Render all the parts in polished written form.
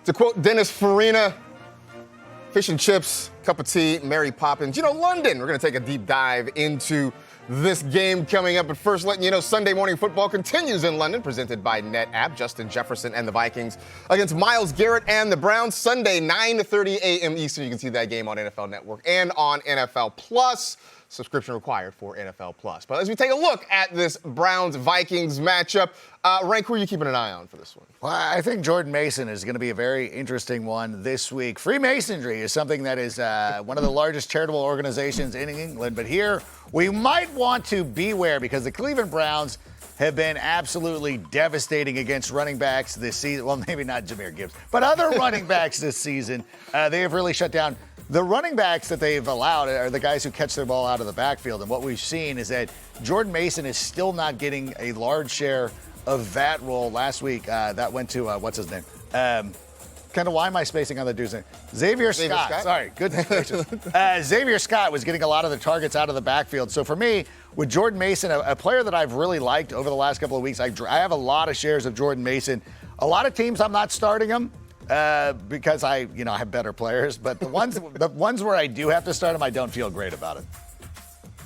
To quote Dennis Farina, fish and chips, cup of tea, Mary Poppins. London. We're going to take a deep dive into this game coming up. But first, letting you know, Sunday Morning Football continues in London, presented by NetApp. Justin Jefferson and the Vikings against Myles Garrett and the Browns. Sunday, 9:30 a.m. Eastern. You can see that game on NFL Network and on NFL Plus. Subscription required for NFL Plus. But as we take a look at this Browns-Vikings matchup, Rank, who are you keeping an eye on for this one? Well, I think Jordan Mason is going to be a very interesting one this week. Freemasonry is something that is one of the largest charitable organizations in England. But here, we might want to beware because the Cleveland Browns have been absolutely devastating against running backs this season. Well, maybe not Jahmyr Gibbs, but other running backs this season. They have really shut down. The running backs that they've allowed are the guys who catch their ball out of the backfield. And what we've seen is that Jordan Mason is still not getting a large share of that role. Last week, that went to, what's his name? Kind of why am I spacing on the dude's name? Xavier Scott. Sorry, goodness gracious. Xavier Scott was getting a lot of the targets out of the backfield. So for me, with Jordan Mason, a player that I've really liked over the last couple of weeks, I have a lot of shares of Jordan Mason. A lot of teams I'm not starting him. Because I have better players, but the ones where I do have to start them, I don't feel great about it.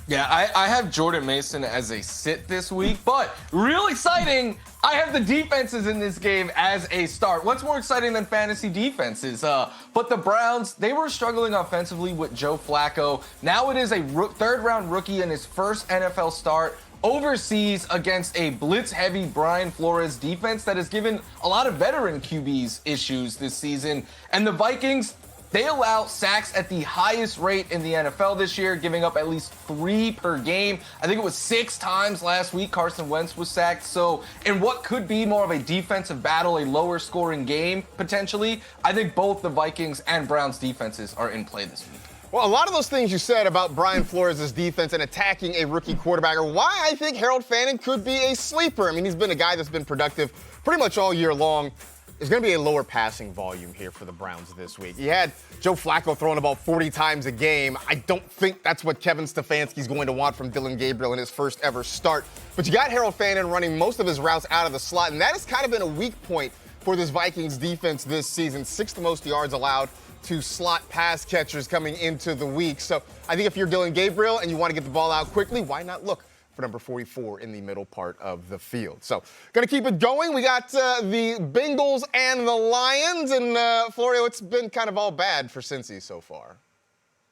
Yeah, I have Jordan Mason as a sit this week, but real exciting, I have the defenses in this game as a start. What's more exciting than fantasy defenses? But the Browns, they were struggling offensively with Joe Flacco. Now it is a third-round rookie in his first NFL start overseas against a blitz-heavy Brian Flores defense that has given a lot of veteran QBs issues this season. And the Vikings, they allow sacks at the highest rate in the NFL this year, giving up at least 3 per game. I think it was 6 times last week Carson Wentz was sacked. So in what could be more of a defensive battle, a lower scoring game potentially, I think both the Vikings and Browns defenses are in play this week. Well, a lot of those things you said about Brian Flores' defense and attacking a rookie quarterback are why I think Harold Fanning could be a sleeper. I mean, he's been a guy that's been productive pretty much all year long. There's going to be a lower passing volume here for the Browns this week. You had Joe Flacco throwing about 40 times a game. I don't think that's what Kevin Stefanski's going to want from Dillon Gabriel in his first ever start. But you got Harold Fanning running most of his routes out of the slot, and that has kind of been a weak point for this Vikings defense this season. 6th most yards allowed to slot pass catchers coming into the week. So I think if you're Dillon Gabriel and you want to get the ball out quickly, why not look for number 44 in the middle part of the field? So going to keep it going. We got the Bengals and the Lions. And Florio, it's been kind of all bad for Cincy so far.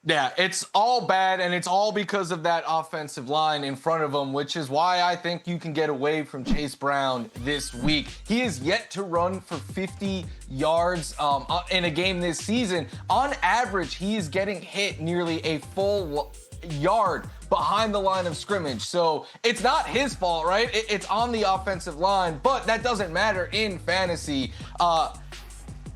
Yeah, it's all bad, and it's all because of that offensive line in front of him, which is why I think you can get away from Chase Brown this week. He is yet to run for 50 yards in a game this season. On average, he is getting hit nearly a full yard behind the line of scrimmage. So it's not his fault, right? It's on the offensive line, but that doesn't matter in fantasy.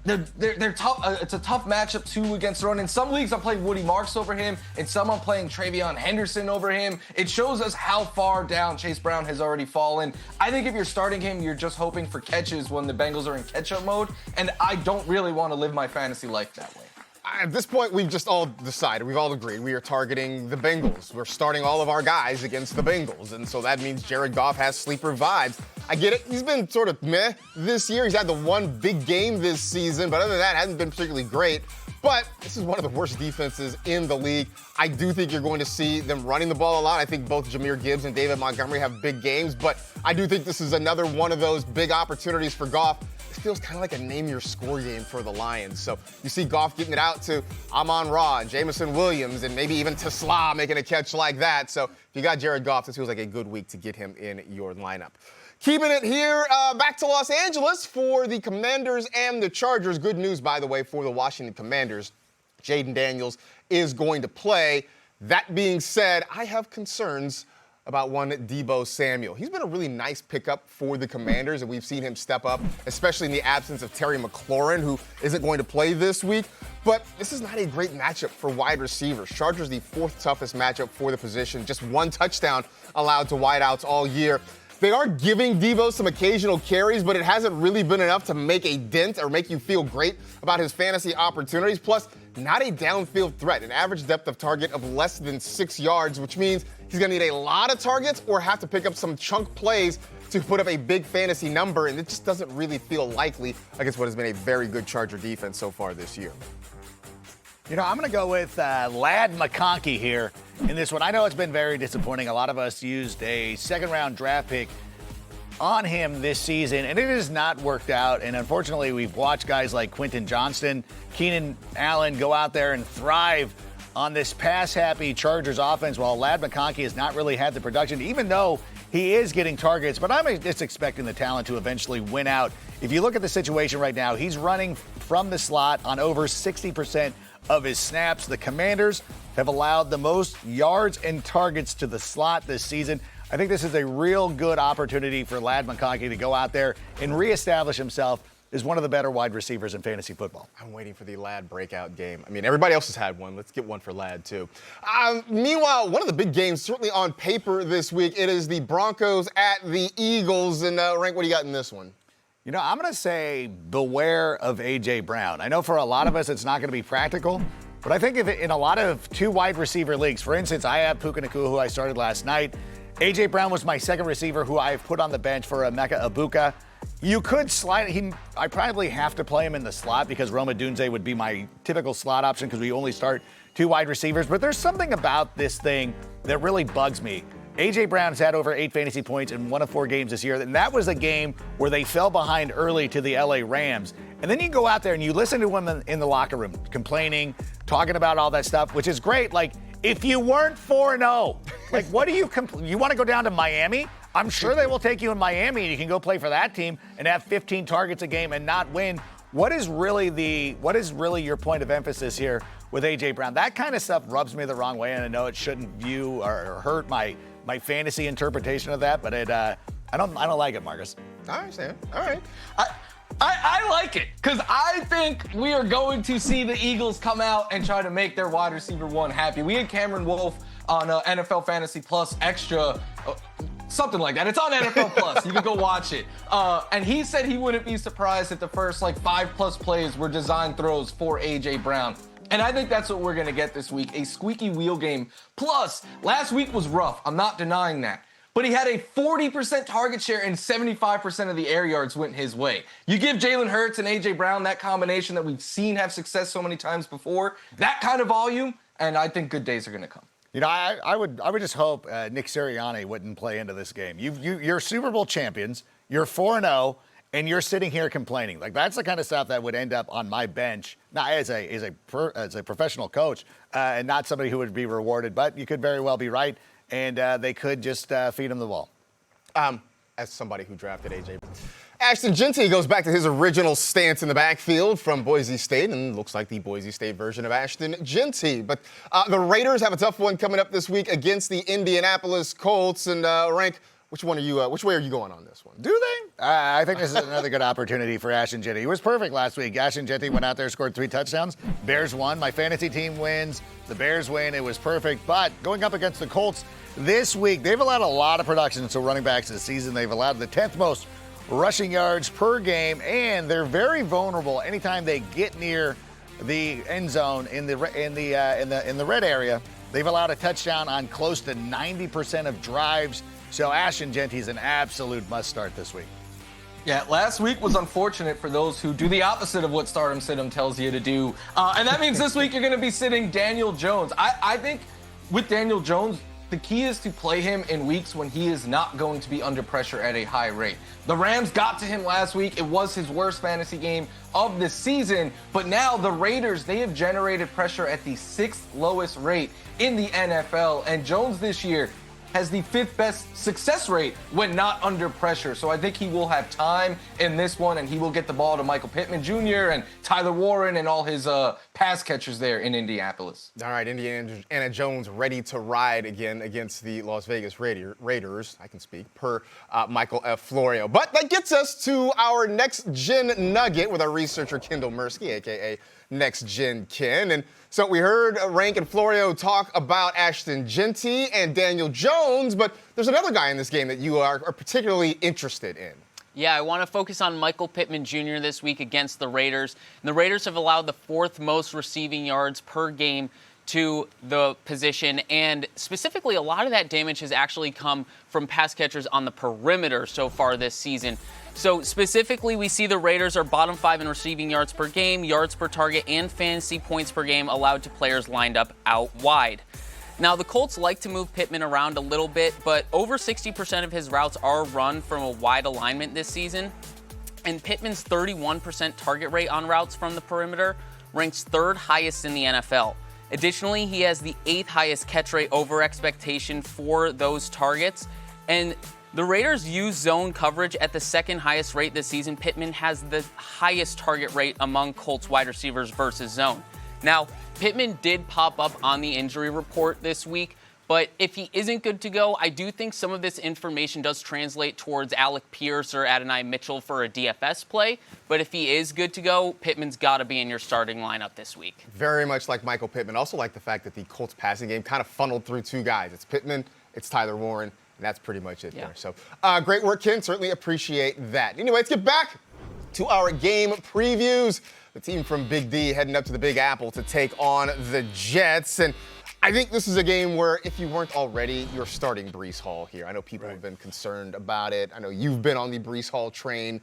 They're tough. It's a tough matchup too against the run. In some leagues, I'm playing Woody Marks over him. In some, I'm playing Travion Henderson over him. It shows us how far down Chase Brown has already fallen. I think if you're starting him, you're just hoping for catches when the Bengals are in catch-up mode, and I don't really want to live my fantasy life that way. At this point, we've just all decided, we've all agreed, we are targeting the Bengals. We're starting all of our guys against the Bengals, and so that means Jared Goff has sleeper vibes. I get it. He's been sort of meh this year. He's had the one big game this season, but other than that, hasn't been particularly great. But this is one of the worst defenses in the league. I do think you're going to see them running the ball a lot. I think both Jahmyr Gibbs and David Montgomery have big games, but I do think this is another one of those big opportunities for Goff. It feels kind of like a name-your-score game for the Lions. So you see Goff getting it out to Amon-Ra and Jameson Williams and maybe even Tesla making a catch like that. So if you got Jared Goff, this feels like a good week to get him in your lineup. Keeping it here, back to Los Angeles for the Commanders and the Chargers. Good news, by the way, for the Washington Commanders. Jaden Daniels is going to play. That being said, I have concerns about one Deebo Samuel. He's been a really nice pickup for the Commanders, and we've seen him step up, especially in the absence of Terry McLaurin, who isn't going to play this week. But this is not a great matchup for wide receivers. Chargers the 4th toughest matchup for the position. Just 1 touchdown allowed to wideouts all year. They are giving Deebo some occasional carries, but it hasn't really been enough to make a dent or make you feel great about his fantasy opportunities. Plus, not a downfield threat, an average depth of target of less than 6 yards, which means he's going to need a lot of targets or have to pick up some chunk plays to put up a big fantasy number, and it just doesn't really feel likely against what has been a very good Charger defense so far this year. You know, I'm going to go with Ladd McConkey here in this one. I know it's been very disappointing. A lot of us used a second-round draft pick on him this season, and it has not worked out. And unfortunately, we've watched guys like Quentin Johnston, Keenan Allen go out there and thrive on this pass-happy Chargers offense, while Ladd McConkey has not really had the production, even though he is getting targets. But I'm just expecting the talent to eventually win out. If you look at the situation right now, he's running from the slot on over 60% of his snaps. The Commanders have allowed the most yards and targets to the slot this season. I think this is a real good opportunity for Ladd McConkey to go out there and reestablish himself as one of the better wide receivers in fantasy football. I'm waiting for the Ladd breakout game. I mean, everybody else has had one. Let's get one for Ladd, too. Meanwhile, one of the big games, certainly on paper this week, it is the Broncos at the Eagles. And, Rank, what do you got in this one? You know, I'm going to say beware of A.J. Brown. I know for a lot of us it's not going to be practical, but I think if in a lot of two wide receiver leagues, for instance, I have Puka Nacua, who I started last night. A.J. Brown was my second receiver who I've put on the bench for Emeka Ibuka. You could slide him. I probably have to play him in the slot because Roma Dunze would be my typical slot option because we only start two wide receivers. But there's something about this thing that really bugs me. A.J. Brown's had over 8 fantasy points in 1 of 4 games this year, and that was a game where they fell behind early to the L.A. Rams. And then you go out there and you listen to him in the locker room complaining, talking about all that stuff, which is great. Like, if you weren't 4-0, like, what do you you want to go down to Miami? I'm sure they will take you in Miami and you can go play for that team and have 15 targets a game and not win. What is really your point of emphasis here with A.J. Brown? That kind of stuff rubs me the wrong way, and I know it shouldn't view or hurt my fantasy interpretation of that, but I don't like it, Marcus. I understand. All right. I like it because I think we are going to see the Eagles come out and try to make their wide receiver one happy. We had Cameron Wolf on NFL Fantasy Plus Extra, something like that. It's on NFL Plus. You can go watch it. And he said he wouldn't be surprised if the first 5+ plays were design throws for A.J. Brown. And I think that's what we're going to get this week, a squeaky wheel game. Plus, last week was rough. I'm not denying that. But he had a 40% target share and 75% of the air yards went his way. You give Jalen Hurts and A.J. Brown that combination that we've seen have success so many times before, that kind of volume, and I think good days are going to come. You know, I would just hope Nick Sirianni wouldn't play into this game. You're Super Bowl champions. You're 4-0. And you're sitting here complaining. Like, that's the kind of stuff that would end up on my bench, not as a professional coach, and not somebody who would be rewarded. But you could very well be right, and they could just feed him the ball. As somebody who drafted A.J. Ashton Jeanty goes back to his original stance in the backfield from Boise State, and looks like the Boise State version of Ashton Jeanty. But the Raiders have a tough one coming up this week against the Indianapolis Colts. And Rank, which way are you going on this one? Do they? I think this is another good opportunity for Ashton Jeanty. He was perfect last week. Ashton Jeanty went out there, scored 3 touchdowns. Bears won. My fantasy team wins. The Bears win. It was perfect. But going up against the Colts this week, they've allowed a lot of production to running backs this season. They've allowed the 10th most rushing yards per game, and they're very vulnerable anytime they get near the end zone in the red area. They've allowed a touchdown on close to 90% of drives. So Ashton Jeanty's an absolute must-start this week. Yeah, last week was unfortunate for those who do the opposite of what Stardom Sit-em tells you to do. And that means this week you're going to be sitting Daniel Jones. I think with Daniel Jones, the key is to play him in weeks when he is not going to be under pressure at a high rate. The Rams got to him last week. It was his worst fantasy game of the season. But now the Raiders, they have generated pressure at the 6th lowest rate in the NFL. And Jones this year has the 5th best success rate when not under pressure. So I think he will have time in this one, and he will get the ball to Michael Pittman Jr. and Tyler Warren and all his pass catchers there in Indianapolis. All right, Indiana Jones ready to ride again against the Las Vegas Raiders. I can speak, per Michael F. Florio. But that gets us to our next gen nugget with our researcher Kendall Mursky, a.k.a. Next Gen Ken. And so we heard Rank and Florio talk about Ashton Jeanty and Daniel Jones, but there's another guy in this game that you are particularly interested in. Yeah, I want to focus on Michael Pittman Jr. this week against the Raiders. And the Raiders have allowed the 4th most receiving yards per game to the position, and specifically a lot of that damage has actually come from pass catchers on the perimeter so far this season. So specifically, we see the Raiders are bottom 5 in receiving yards per game, yards per target, and fantasy points per game allowed to players lined up out wide. Now, the Colts like to move Pittman around a little bit, but over 60% of his routes are run from a wide alignment this season. And Pittman's 31% target rate on routes from the perimeter ranks 3rd highest in the NFL. Additionally, he has the 8th highest catch rate over expectation for those targets. And the Raiders use zone coverage at the 2nd highest rate this season. Pittman has the highest target rate among Colts wide receivers versus zone. Now, Pittman did pop up on the injury report this week, but if he isn't good to go, I do think some of this information does translate towards Alec Pierce or Adonai Mitchell for a DFS play. But if he is good to go, Pittman's got to be in your starting lineup this week. Very much like Michael Pittman. Also like the fact that the Colts passing game kind of funneled through 2 guys. It's Pittman, it's Tyler Warren, and that's pretty much it there. So great work, Ken. Certainly appreciate that. Anyway, let's get back to our game previews. The team from Big D heading up to the Big Apple to take on the Jets. And I think this is a game where, if you weren't already, you're starting Breece Hall here. I know people have been concerned about it. I know you've been on the Breece Hall train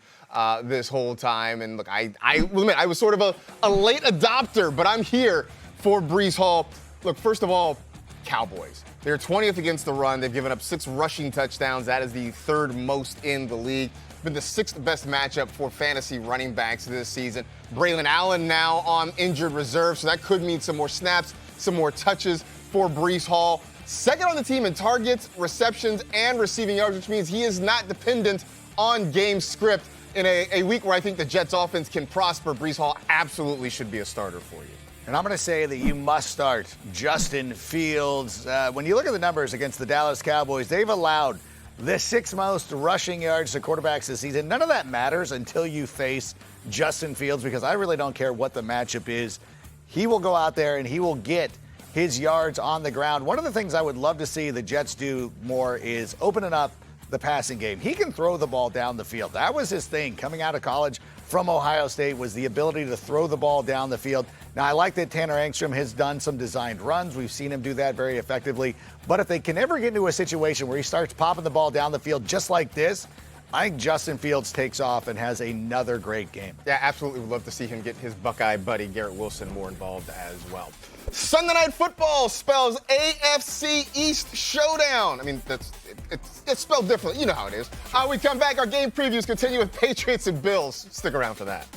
this whole time. And look, I will admit, I was sort of a late adopter, but I'm here for Breece Hall. Look, first of all, Cowboys. They're 20th against the run. They've given up 6 rushing touchdowns. That is the 3rd most in the league. Been the 6th best matchup for fantasy running backs this season. Braylon Allen now on injured reserve, so that could mean some more snaps, some more touches for Breece Hall. 2nd on the team in targets, receptions, and receiving yards, which means he is not dependent on game script. In a week where I think the Jets offense can prosper, Breece Hall absolutely should be a starter for you. And I'm going to say that you must start Justin Fields. When you look at the numbers against the Dallas Cowboys, they've allowed the 6th most rushing yards to quarterbacks this season. None of that matters until you face Justin Fields, because I really don't care what the matchup is. He will go out there and he will get his yards on the ground. One of the things I would love to see the Jets do more is opening up the passing game. He can throw the ball down the field. That was his thing coming out of college from Ohio State, was the ability to throw the ball down the field. Now, I like that Tanner Engstrom has done some designed runs. We've seen him do that very effectively. But if they can ever get into a situation where he starts popping the ball down the field just like this, I think Justin Fields takes off and has another great game. Yeah, absolutely. Would love to see him get his Buckeye buddy Garrett Wilson more involved as well. Sunday Night Football spells AFC East Showdown. I mean, it's spelled differently. You know how it is. We come back. Our game previews continue with Patriots and Bills. Stick around for that.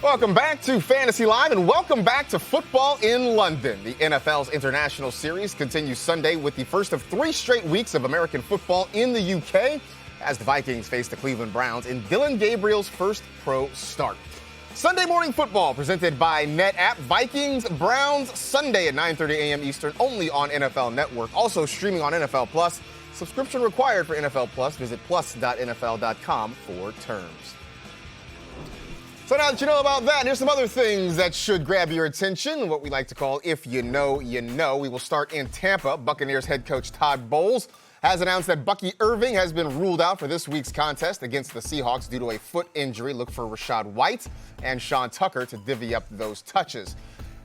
Welcome back to Fantasy Live, and welcome back to Football in London. The NFL's International Series continues Sunday with the first of 3 straight weeks of American football in the UK as the Vikings face the Cleveland Browns in Dylan Gabriel's first pro start. Sunday morning football presented by NetApp. Vikings, Browns, Sunday at 9:30 a.m. Eastern, only on NFL Network. Also streaming on NFL Plus. Subscription required for NFL Plus. Visit plus.nfl.com for terms. So now that you know about that, here's some other things that should grab your attention, what we like to call If You Know, You Know. We will start in Tampa. Buccaneers head coach Todd Bowles has announced that Bucky Irving has been ruled out for this week's contest against the Seahawks due to a foot injury. Look for Rashad White and Sean Tucker to divvy up those touches.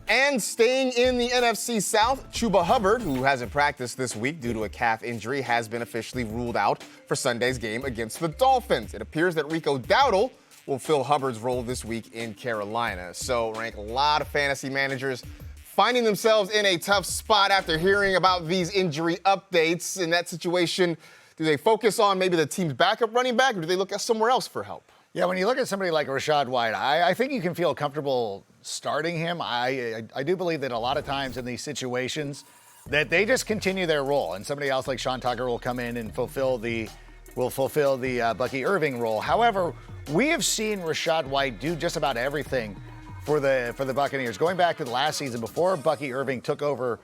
And staying in the NFC South, Chuba Hubbard, who hasn't practiced this week due to a calf injury, has been officially ruled out for Sunday's game against the Dolphins. It appears that Rico Dowdle will fill Hubbard's role this week in Carolina. So, Rank, a lot of fantasy managers finding themselves in a tough spot after hearing about these injury updates. In that situation, do they focus on maybe the team's backup running back, or do they look at somewhere else for help? Yeah, when you look at somebody like Rashad White, I think you can feel comfortable starting him. I do believe that a lot of times in these situations that they just continue their role, and somebody else like Sean Tucker will come in and fulfill the Bucky Irving role. However, we have seen Rashad White do just about everything for the Buccaneers. Going back to the last season, before Bucky Irving took over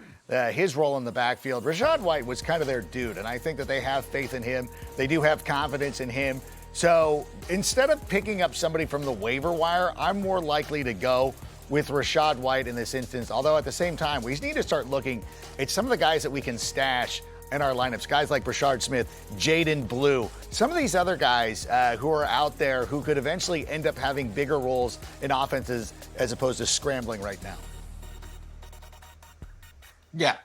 his role in the backfield, Rashad White was kind of their dude, and I think that they have faith in him. They do have confidence in him. So instead of picking up somebody from the waiver wire, I'm more likely to go with Rashad White in this instance. Although at the same time, we need to start looking at some of the guys that we can stash in our lineups. Guys like Brashard Smith, Jaden Blue, some of these other guys who are out there who could eventually end up having bigger roles in offenses as opposed to scrambling right now. Yeah.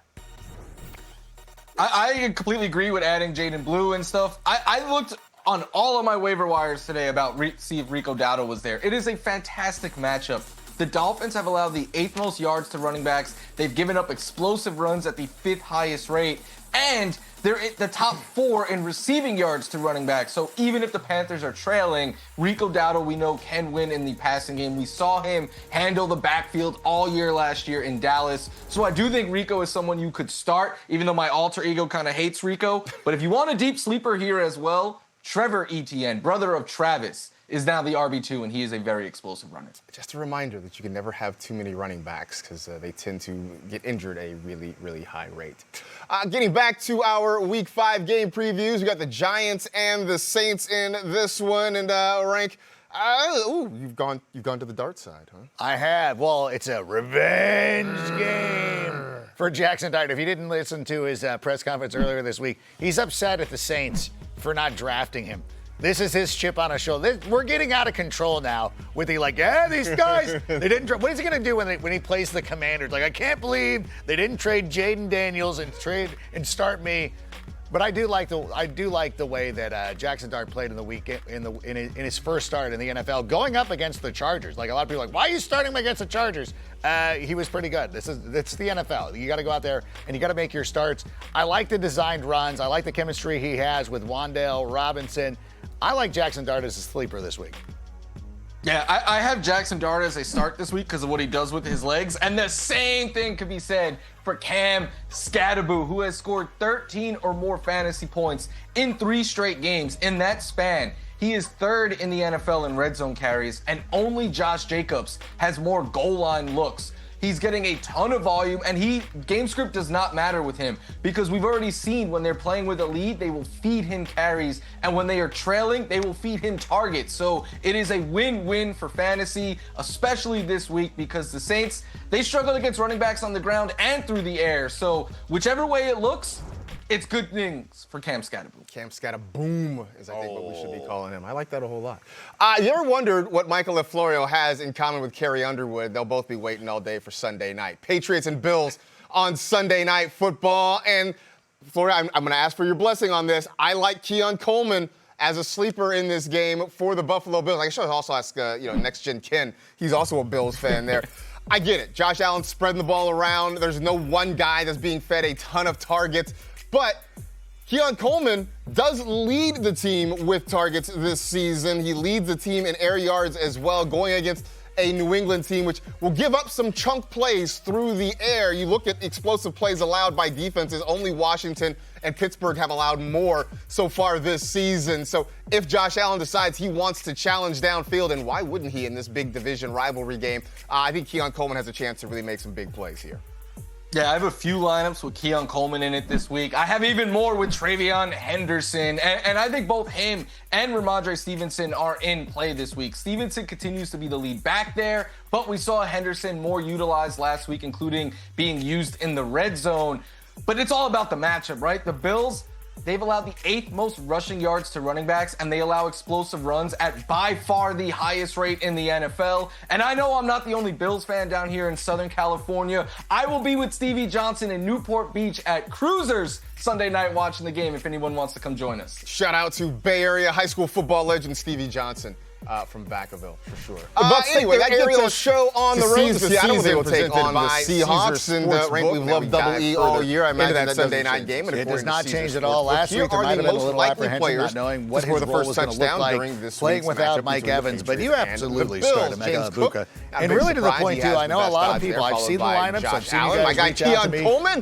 I completely agree with adding Jaden Blue and stuff. I looked on all of my waiver wires today about see if Rico Dowdle was there. It is a fantastic matchup. The Dolphins have allowed the 8th most yards to running backs. They've given up explosive runs at the 5th highest rate. And they're at the top 4 in receiving yards to running backs. So even if the Panthers are trailing, Rico Dowdle, we know, can win in the passing game. We saw him handle the backfield all year last year in Dallas. So I do think Rico is someone you could start, even though my alter ego kind of hates Rico. But if you want a deep sleeper here as well, Trevor Etienne, brother of Travis, is now the RB2, and he is a very explosive runner. Just a reminder that you can never have too many running backs because they tend to get injured at a really, really high rate. Getting back to our Week 5 game previews, we got the Giants and the Saints in this one. And Rank, you've gone to the dark side, huh? I have. Well, it's a revenge game for Jackson Dart. If you didn't listen to his press conference earlier this week, he's upset at the Saints for not drafting him. This is his chip on his shoulder. We're getting out of control now with these guys, they didn't draft. What is he going to do when he plays the Commanders? Like, I can't believe they didn't trade Jaden Daniels and start me. But I do like the way that Jackson Dart played in the week in his first start in the NFL, going up against the Chargers. Like, a lot of people are like, why are you starting him against the Chargers? He was pretty good. It's the NFL. You got to go out there and you got to make your starts. I like the designed runs. I like the chemistry he has with Wan'Dale Robinson. I like Jackson Dart as a sleeper this week. Yeah, I have Jackson Dart as a start this week because of what he does with his legs. And the same thing could be said for Cam Scatterboo, who has scored 13 or more fantasy points in 3 straight games. In that span, he is 3rd in the NFL in red zone carries, and only Josh Jacobs has more goal line looks. He's getting a ton of volume, and game script does not matter with him because we've already seen when they're playing with a lead, they will feed him carries, and when they are trailing, they will feed him targets. So it is a win-win for fantasy, especially this week because the Saints, they struggle against running backs on the ground and through the air. So whichever way it looks, it's good things for Cam Scatterboo. Cam Scatterboom is, I think, what we should be calling him. I like that a whole lot. You ever wondered what Michael LaFlorio has in common with Carrie Underwood? They'll both be waiting all day for Sunday night. Patriots and Bills on Sunday Night Football. And, Florio, I'm going to ask for your blessing on this. I like Keon Coleman as a sleeper in this game for the Buffalo Bills. I should also ask, Next Gen Ken. He's also a Bills fan there. I get it. Josh Allen spreading the ball around. There's no one guy that's being fed a ton of targets. But Keon Coleman does lead the team with targets this season. He leads the team in air yards as well, going against a New England team which will give up some chunk plays through the air. You look at explosive plays allowed by defenses, only Washington and Pittsburgh have allowed more so far this season. So if Josh Allen decides he wants to challenge downfield, and why wouldn't he in this big division rivalry game, I think Keon Coleman has a chance to really make some big plays here. Yeah, I have a few lineups with Keon Coleman in it this week. I have even more with Travion Henderson. And I think both him and Ramondre Stevenson are in play this week. Stevenson continues to be the lead back there, but we saw Henderson more utilized last week, including being used in the red zone. But it's all about the matchup, right? The Bills, they've allowed the 8th most rushing yards to running backs, and they allow explosive runs at by far the highest rate in the NFL. And I know I'm not the only Bills fan down here in Southern California. I will be with Stevie Johnson in Newport Beach at Cruisers Sunday night watching the game if anyone wants to come join us. Shout out to Bay Area high school football legend Stevie Johnson. From Vacaville, for sure. Anyway, that gets us show on the road this season. I don't think we'll take on the Seahawks. And we've loved Double E all year. I imagine that Sunday night game. It does not change at all. Last week, there might have been a little apprehension not knowing what his role was going to look like playing without Mike Evans. But you absolutely start Emeka Egbuka. And really to the point, too, I know a lot of people, I've seen the lineups, I've seen you guys reach out to me.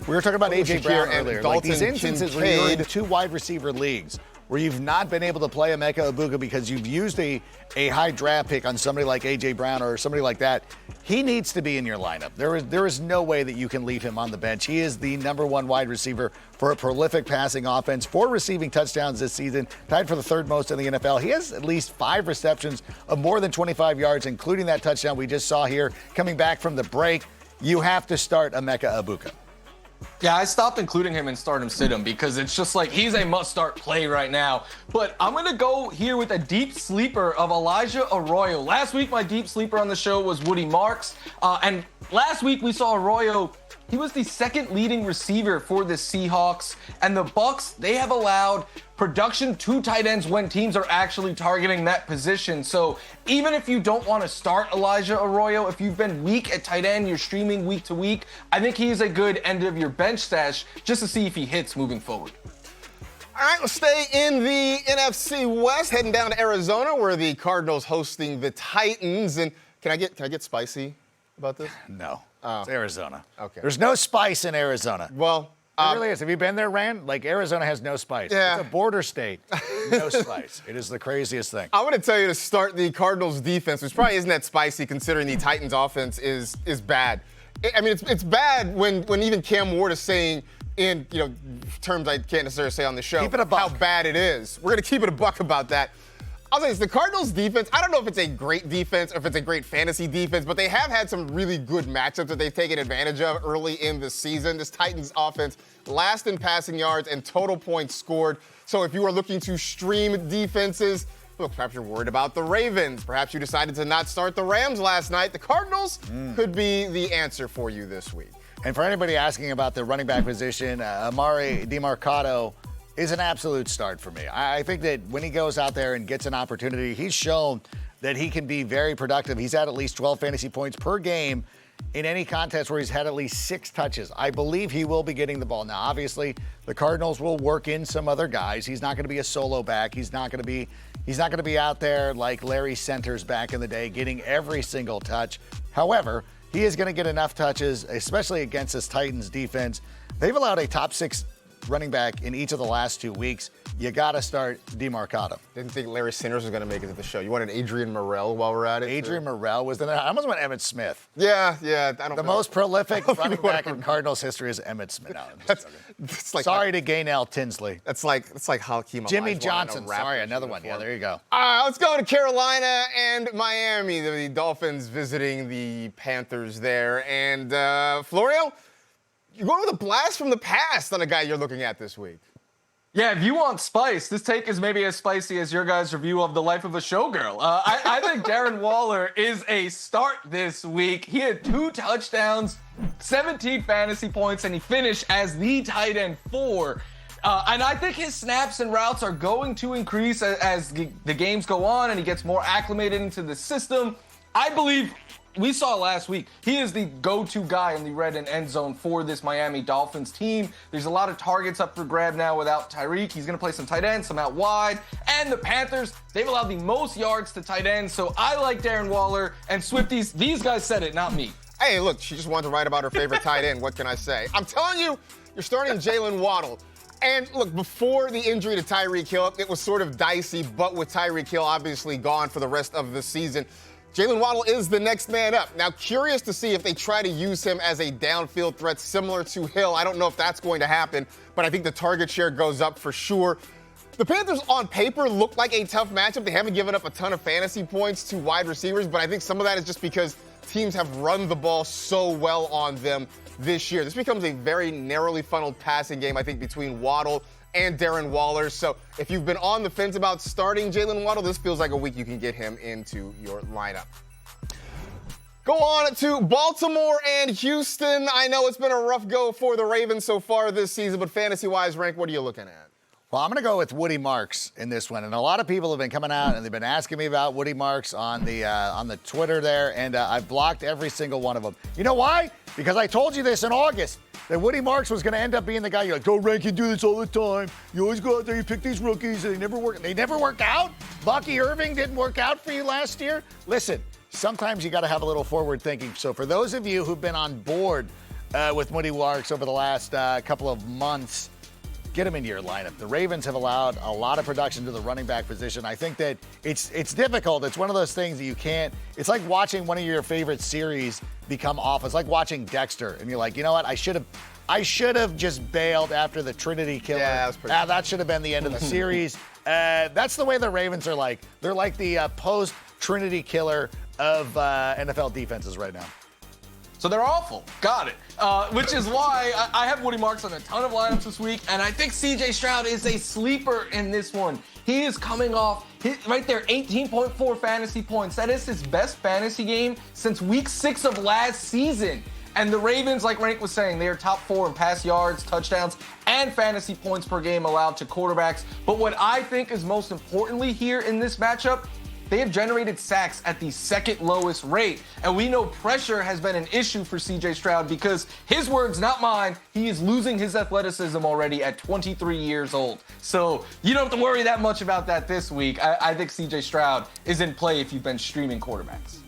We were talking about A.J. Brown earlier. Like these instances where you're in 2 wide receiver leagues, where you've not been able to play Emeka Egbuka because you've used a high draft pick on somebody like A.J. Brown or somebody like that, he needs to be in your lineup. There is no way that you can leave him on the bench. He is the number 1 wide receiver for a prolific passing offense, 4 receiving touchdowns this season, tied for the 3rd most in the NFL. He has at least 5 receptions of more than 25 yards, including that touchdown we just saw here coming back from the break. You have to start Emeka Egbuka. Yeah, I stopped including him in start him, sit him because it's just like he's a must-start play right now. But I'm going to go here with a deep sleeper of Elijah Arroyo. Last week, my deep sleeper on the show was Woody Marks. And last week, we saw Arroyo he was the second leading receiver for the Seahawks. And the Bucs, they have allowed production to tight ends when teams are actually targeting that position. So even if you don't want to start Elijah Arroyo, if you've been weak at tight end, you're streaming week to week, I think he is a good end of your bench stash just to see if he hits moving forward. All right, we'll stay in the NFC West, heading down to Arizona, where the Cardinals hosting the Titans. And can I get spicy about this? No. Oh. It's Arizona. Okay. There's no spice in Arizona. Well, it really is. Have you been there, Rand? Like, Arizona has no spice. Yeah. It's a border state. No spice. It is the craziest thing. I want to tell you to start the Cardinals defense, which probably isn't that spicy considering the Titans offense is bad. I mean, it's bad when even Cam Ward is saying in terms I can't necessarily say on the show Keep it a buck. how bad it is. We're going to keep it a buck about that. I'll say this, the Cardinals defense, I don't know if it's a great defense or if it's a great fantasy defense, but they have had some really good matchups that they've taken advantage of early in the season. This Titans offense last in passing yards and total points scored. So if you are looking to stream defenses, look, perhaps you're worried about the Ravens. Perhaps you decided to not start the Rams last night. The Cardinals could be the answer for you this week. And for anybody asking about the running back position, Amari DeMarcado is an absolute start for me. I think that when he goes out there and gets an opportunity, he's shown that he can be very productive. He's had at least 12 fantasy points per game in any contest where he's had at least 6 touches. I believe he will be getting the ball. Now, obviously, the Cardinals will work in some other guys. He's not going to be a solo back. He's not going to be out there like Larry Centers back in the day, getting every single touch. However, he is going to get enough touches, especially against this Titans defense. They've allowed a top 6 running back in each of the last 2 weeks. You got to start DeMarcado. Didn't think Larry Sanders was going to make it to the show. You wanted Adrian Morrell while we're at it? Adrian Morrell was the I almost went Emmitt Smith. Yeah. I don't know. The most prolific running back in Cardinals history is Emmitt Smith. No, That's like sorry to Gaynell Tinsley. That's like Hakeem Jimmy Olajuwon Johnson. in a Raptors Sorry, another one. uniform. Yeah, there you go. All right, let's go to Carolina and Miami. The Dolphins visiting the Panthers there. And Florio, you're going with a blast from the past on a guy you're looking at this week. Yeah, if you want spice, this take is maybe as spicy as your guys' review of The Life of a Showgirl. I think Darren Waller is a start this week. He had 2 touchdowns, 17 fantasy points, and he finished as the tight end 4. And I think his snaps and routes are going to increase as the games go on and he gets more acclimated into the system. I believe we saw last week, he is the go-to guy in the red and end zone for this Miami Dolphins team. There's a lot of targets up for grab now without Tyreek. He's going to play some tight ends, some out wide. And the Panthers, they've allowed the most yards to tight ends. So I like Darren Waller and Swifties. These guys said it, not me. Hey, look, she just wanted to write about her favorite tight end. What can I say? I'm telling you, you're starting Jalen Waddle. And look, before the injury to Tyreek Hill, it was sort of dicey, but with Tyreek Hill obviously gone for the rest of the season, Jalen Waddle is the next man up. Now, curious to see if they try to use him as a downfield threat similar to Hill. I don't know if that's going to happen, but I think the target share goes up for sure. The Panthers on paper look like a tough matchup. They haven't given up a ton of fantasy points to wide receivers, but I think some of that is just because teams have run the ball so well on them this year. This becomes a very narrowly funneled passing game, I think, between Waddle and Darren Waller. So if you've been on the fence about starting Jalen Waddle, this feels like a week you can get him into your lineup. Go on to Baltimore and Houston. I know it's been a rough go for the Ravens so far this season, but fantasy-wise, Rank, what are you looking at? Well, I'm going to go with Woody Marks in this one. And a lot of people have been coming out and they've been asking me about Woody Marks on the Twitter there, and I've blocked every single one of them. You know why? Because I told you this in August, that Woody Marks was going to end up being the guy. You're like, go Rank, you do this all the time. You always go out there, you pick these rookies, and they never work out. Bucky Irving didn't work out for you last year. Listen, sometimes you got to have a little forward thinking. So for those of you who've been on board with Woody Marks over the last couple of months, get him into your lineup. The Ravens have allowed a lot of production to the running back position. I think that it's difficult. It's one of those things that you can't. It's like watching one of your favorite series become off. It's like watching Dexter, and you're like, you know what? I should have just bailed after the Trinity killer. Yeah, that should have been the end of the series. That's the way the Ravens are like. They're like the post-Trinity killer of NFL defenses right now. So they're awful. Got it. Which is why I have Woody Marks on a ton of lineups this week, and I think C.J. Stroud is a sleeper in this one. He is coming off, right there, 18.4 fantasy points. That is his best fantasy game since week 6 of last season. And the Ravens, like Rank was saying, they are top 4 in pass yards, touchdowns, and fantasy points per game allowed to quarterbacks. But what I think is most importantly here in this matchup, they have generated sacks at the second lowest rate. And we know pressure has been an issue for CJ Stroud because his words, not mine, he is losing his athleticism already at 23 years old. So you don't have to worry that much about that this week. I think CJ Stroud is in play if you've been streaming quarterbacks.